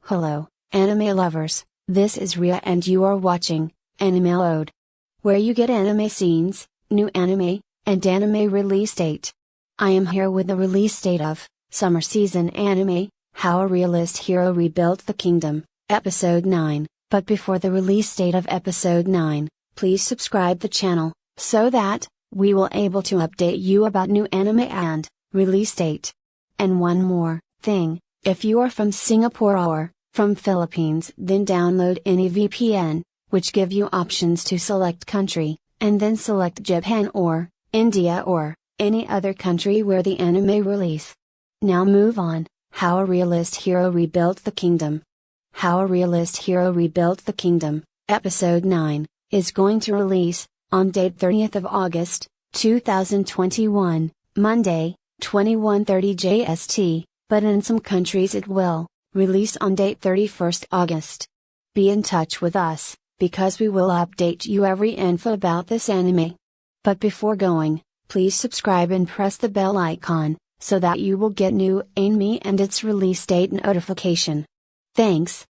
Hello, anime lovers, this is Ria and you are watching Anime Load, where you get anime scenes, new anime, and anime release date. I am here with the release date of Summer Season Anime, How a Realist Hero Rebuilt the Kingdom, Episode 9, but before the release date of Episode 9, please subscribe the channel, so that we will able to update you about new anime and release date. And one more thing, if you are from Singapore or from Philippines, then download any VPN, which give you options to select country, and then select Japan or India or any other country where the anime release. Now move on. How a Realist Hero Rebuilt the Kingdom. How a Realist Hero Rebuilt the Kingdom, Episode 9, is going to release on date 30th of August, 2021, Monday, 21:30 JST, but in some countries it will release on date 31st August. Be in touch with us, because we will update you every info about this anime. But before going, please subscribe and press the bell icon, so that you will get new anime and its release date notification. Thanks,